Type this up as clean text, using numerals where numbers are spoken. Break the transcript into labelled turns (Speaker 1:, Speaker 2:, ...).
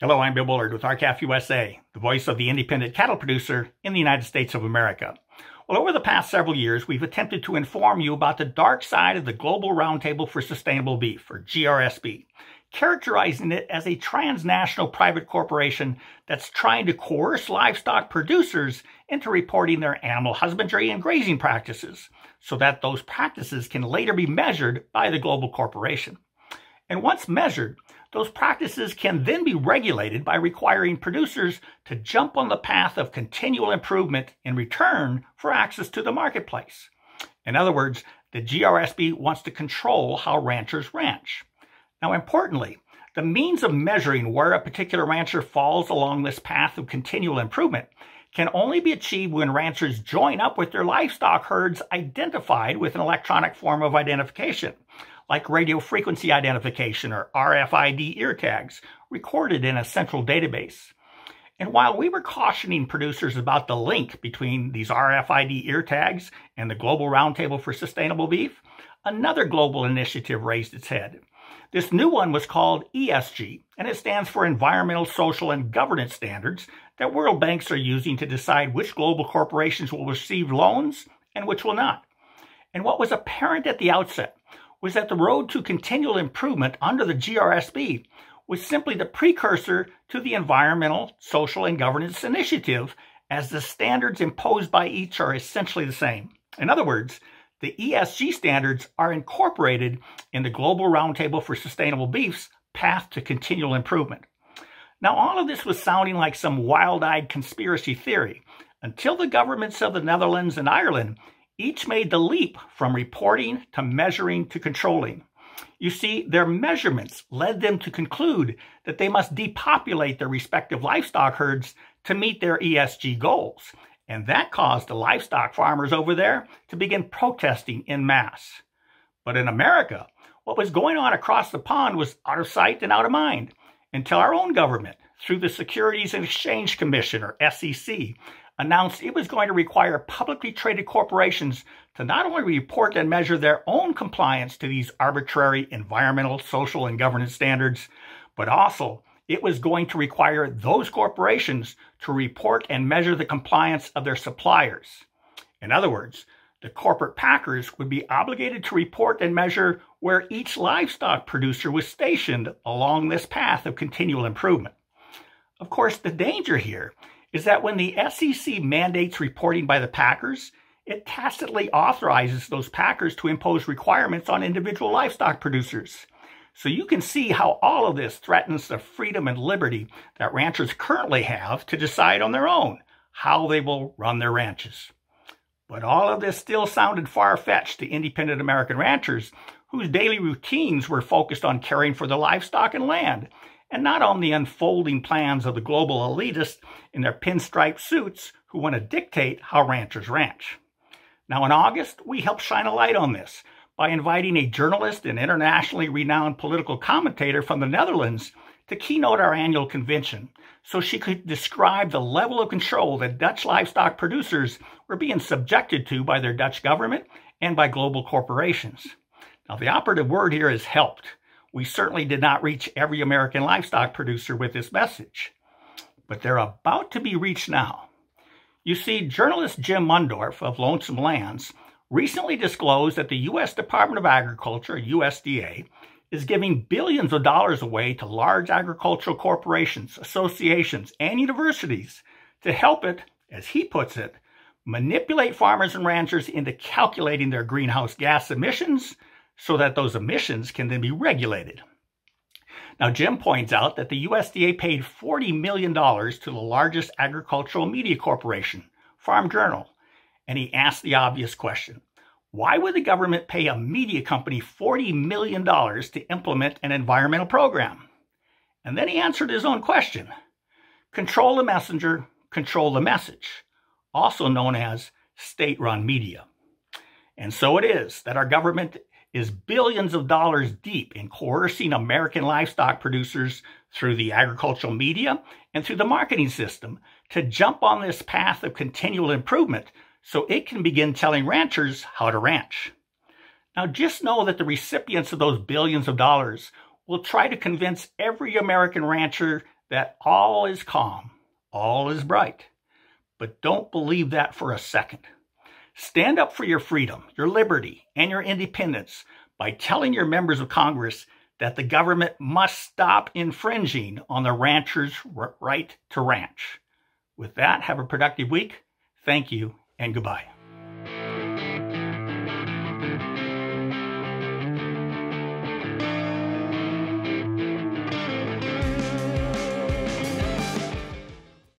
Speaker 1: Hello, I'm Bill Bullard with RCAF USA, the voice of the independent cattle producer in the United States of America. Well, over the past several years, we've attempted to inform you about the dark side of the Global Roundtable for Sustainable Beef, or GRSB, characterizing it as a transnational private corporation that's trying to coerce livestock producers into reporting their animal husbandry and grazing practices, so that those practices can later be measured by the global corporation. And once measured, those practices can then be regulated by requiring producers to jump on the path of continual improvement in return for access to the marketplace. In other words, the GRSB wants to control how ranchers ranch. Now, importantly, the means of measuring where a particular rancher falls along this path of continual improvement can only be achieved when ranchers join up with their livestock herds identified with an electronic form of identification, like radio frequency identification or RFID eartags, recorded in a central database. And while we were cautioning producers about the link between these RFID eartags and the Global Roundtable for Sustainable Beef, another global initiative raised its head. This new one was called ESG, and it stands for Environmental, Social, and Governance Standards that world banks are using to decide which global corporations will receive loans and which will not. And what was apparent at the outset was that the road to continual improvement under the GRSB was simply the precursor to the Environmental, Social, and Governance Initiative, as the standards imposed by each are essentially the same. In other words, the ESG standards are incorporated in the Global Roundtable for Sustainable Beef's path to continual improvement. Now, all of this was sounding like some wild-eyed conspiracy theory until the governments of the Netherlands and Ireland each made the leap from reporting to measuring to controlling. You see, their measurements led them to conclude that they must depopulate their respective livestock herds to meet their ESG goals. And that caused the livestock farmers over there to begin protesting en masse. But in America, what was going on across the pond was out of sight and out of mind, until our own government, through the Securities and Exchange Commission, or SEC, announced it was going to require publicly traded corporations to not only report and measure their own compliance to these arbitrary environmental, social, and governance standards, but also it was going to require those corporations to report and measure the compliance of their suppliers. In other words, the corporate packers would be obligated to report and measure where each livestock producer was stationed along this path of continual improvement. Of course, the danger here is that when the SEC mandates reporting by the packers, it tacitly authorizes those packers to impose requirements on individual livestock producers. So you can see how all of this threatens the freedom and liberty that ranchers currently have to decide on their own how they will run their ranches. But all of this still sounded far-fetched to independent American ranchers whose daily routines were focused on caring for their livestock and land, and not on the unfolding plans of the global elitists in their pinstripe suits who want to dictate how ranchers ranch. Now, in August, we helped shine a light on this by inviting a journalist and internationally renowned political commentator from the Netherlands to keynote our annual convention, so she could describe the level of control that Dutch livestock producers were being subjected to by their Dutch government and by global corporations. Now, the operative word here is helped. We certainly did not reach every American livestock producer with this message, but they're about to be reached now. You see, journalist Jim Mundorf of Lonesome Lands recently disclosed that the U.S. Department of Agriculture, USDA, is giving billions of dollars away to large agricultural corporations, associations, and universities to help it, as he puts it, manipulate farmers and ranchers into calculating their greenhouse gas emissions so that those emissions can then be regulated. Now, Jim points out that the USDA paid $40 million to the largest agricultural media corporation, Farm Journal, and he asked the obvious question: why would the government pay a media company $40 million to implement an environmental program? And then he answered his own question: control the messenger, control the message, also known as state-run media. And so it is that our government is billions of dollars deep in coercing American livestock producers through the agricultural media and through the marketing system to jump on this path of continual improvement so it can begin telling ranchers how to ranch. Now, just know that the recipients of those billions of dollars will try to convince every American rancher that all is calm, all is bright. But don't believe that for a second. Stand up for your freedom, your liberty, and your independence by telling your members of Congress that the government must stop infringing on the rancher's right to ranch. With that, have a productive week. Thank you and goodbye.